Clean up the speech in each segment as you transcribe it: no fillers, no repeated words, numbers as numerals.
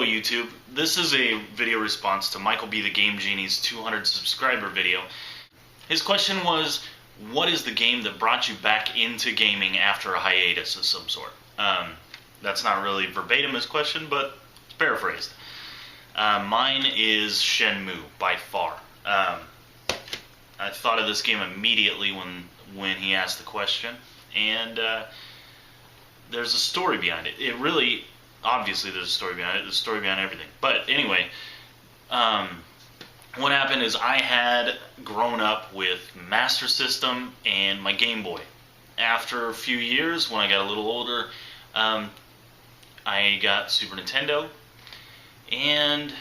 YouTube. This is a video response to MichaelBtheGameGenie's 200 subscriber video. His question was, what is the game that brought you back into gaming after a hiatus of some sort? That's not really verbatim his question, but it's paraphrased. Mine is Shenmue, by far. I thought of this game immediately when he asked the question, and there's a story behind it. Obviously there's a story behind it. There's a story behind everything. But anyway, what happened is I had grown up with Master System and my Game Boy. After a few years, when I got a little older, I got Super Nintendo, and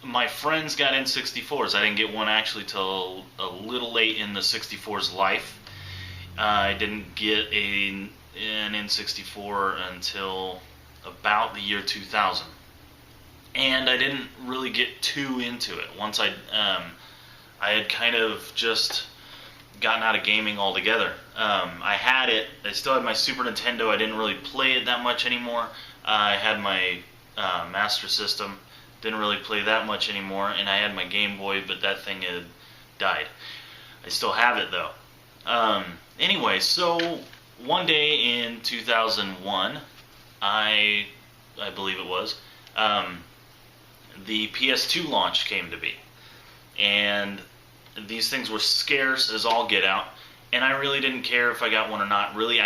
my friends got N64s. I didn't get one actually till a little late in the 64's life. I didn't get an N64 until about the year 2000, and I didn't really get too into it. Once I had kind of just gotten out of gaming altogether. I still had my Super Nintendo. I didn't really play it that much anymore. I had my Master System, didn't really play that much anymore, and I had my Game Boy, but that thing had died. I still have it though. Anyway, so one day in 2001, I believe it was, the PS2 launch came to be, and these things were scarce as all get out, and I really didn't care if I got one or not. Really,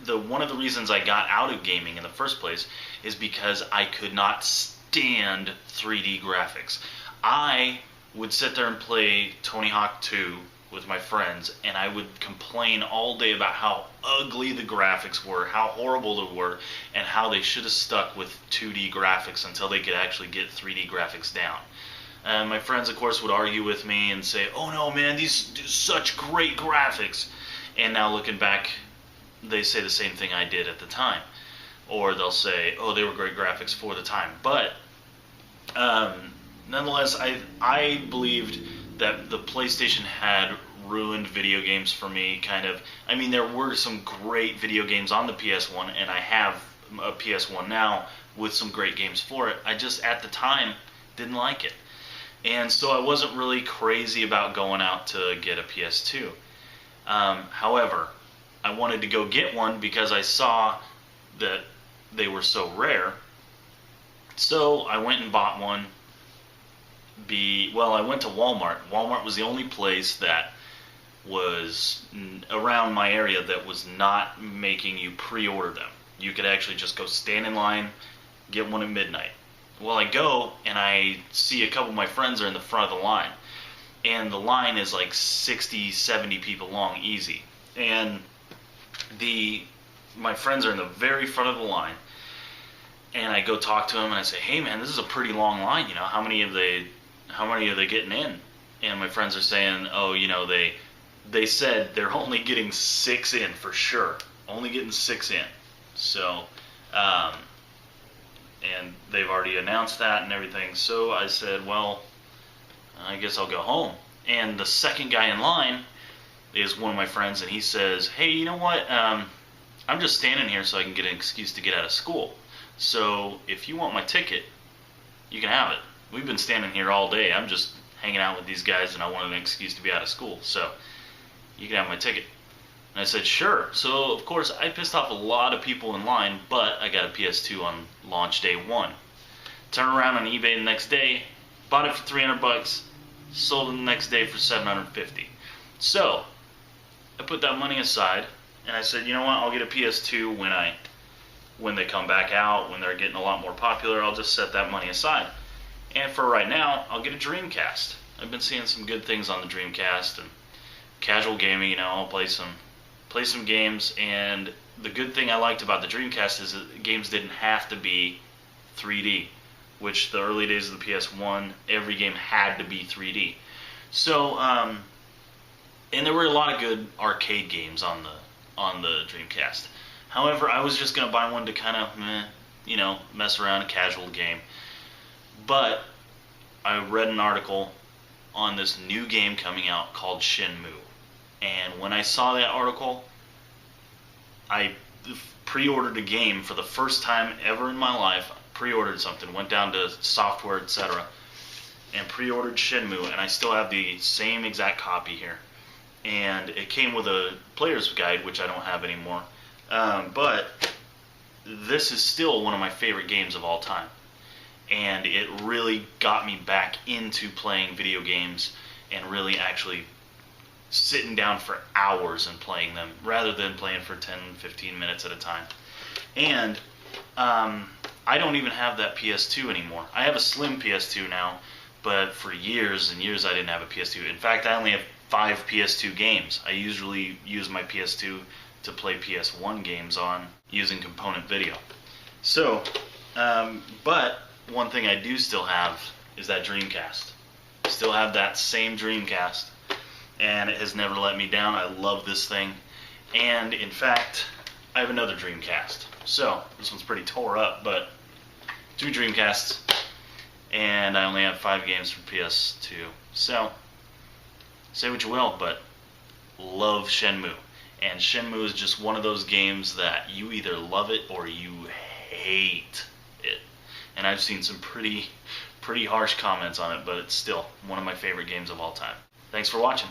one of the reasons I got out of gaming in the first place is because I could not stand 3D graphics. I would sit there and play Tony Hawk 2 with my friends, and I would complain all day about how ugly the graphics were, how horrible they were, and how they should have stuck with 2D graphics until they could actually get 3D graphics down. My friends, of course, would argue with me and say, "Oh no, man, these are such great graphics." And now looking back, they say the same thing I did at the time. Or they'll say, "Oh, they were great graphics for the time." But nonetheless, I believed that the PlayStation had ruined video games for me, kind of. I mean, there were some great video games on the PS1, and I have a PS1 now with some great games for it. I just, at the time, didn't like it. And so I wasn't really crazy about going out to get a PS2. However, I wanted to go get one because I saw that they were so rare. So I went and bought one. I went to Walmart. Walmart was the only place that was around my area that was not making you pre-order them. You could actually just go stand in line, get one at midnight. Well, I go and I see a couple of my friends are in the front of the line, and the line is like 60, 70 people long, easy. And my friends are in the very front of the line, and I go talk to them and I say, "Hey man, this is a pretty long line, you know, how many are they getting in?" And my friends are saying, "Oh, you know, they said they're only getting 6 in for sure, only getting 6 in." So, and they've already announced that and everything. So I said, well, I guess I'll go home. And the second guy in line is one of my friends, and he says, "Hey, you know what? I'm just standing here so I can get an excuse to get out of school. So if you want my ticket, you can have it. We've been standing here all day. I'm just hanging out with these guys, and I wanted an excuse to be out of school. So you can have my ticket." And I said, "Sure." So of course I pissed off a lot of people in line, but I got a PS2 on launch day 1. Turned around on eBay the next day, bought it for $300, sold it the next day for $750. So I put that money aside, and I said, you know what, I'll get a PS2 when they come back out, when they're getting a lot more popular. I'll just set that money aside. And for right now, I'll get a Dreamcast. I've been seeing some good things on the Dreamcast, and casual gaming, you know, I'll play some games. And the good thing I liked about the Dreamcast is that games didn't have to be 3D, which the early days of the PS1, every game had to be 3D. So, and there were a lot of good arcade games on the Dreamcast. However, I was just going to buy one to kind of, you know, mess around, a casual game. But I read an article on this new game coming out called Shenmue. And when I saw that article, I pre-ordered a game for the first time ever in my life. pre-ordered something, went down to software, etc., and pre-ordered Shenmue, and I still have the same exact copy here. And it came with a player's guide, which I don't have anymore. But this is still one of my favorite games of all time. And it really got me back into playing video games and really actually sitting down for hours and playing them rather than playing for 10, 15 minutes at a time. And I don't even have that PS2 anymore. I have a slim PS2 now, but for years and years I didn't have a PS2. In fact, I only have 5 PS2 games. I usually use my PS2 to play PS1 games on using component video. So, but one thing I do still have is that Dreamcast. Still have that same Dreamcast, and it has never let me down. I love this thing. And in fact, I have another Dreamcast. So, this one's pretty tore up, but 2 Dreamcasts, and I only have 5 games for PS2. So, say what you will, but love Shenmue. And Shenmue is just one of those games that you either love it or you hate it. And I've seen some pretty harsh comments on it, but it's still one of my favorite games of all time. Thanks for watching.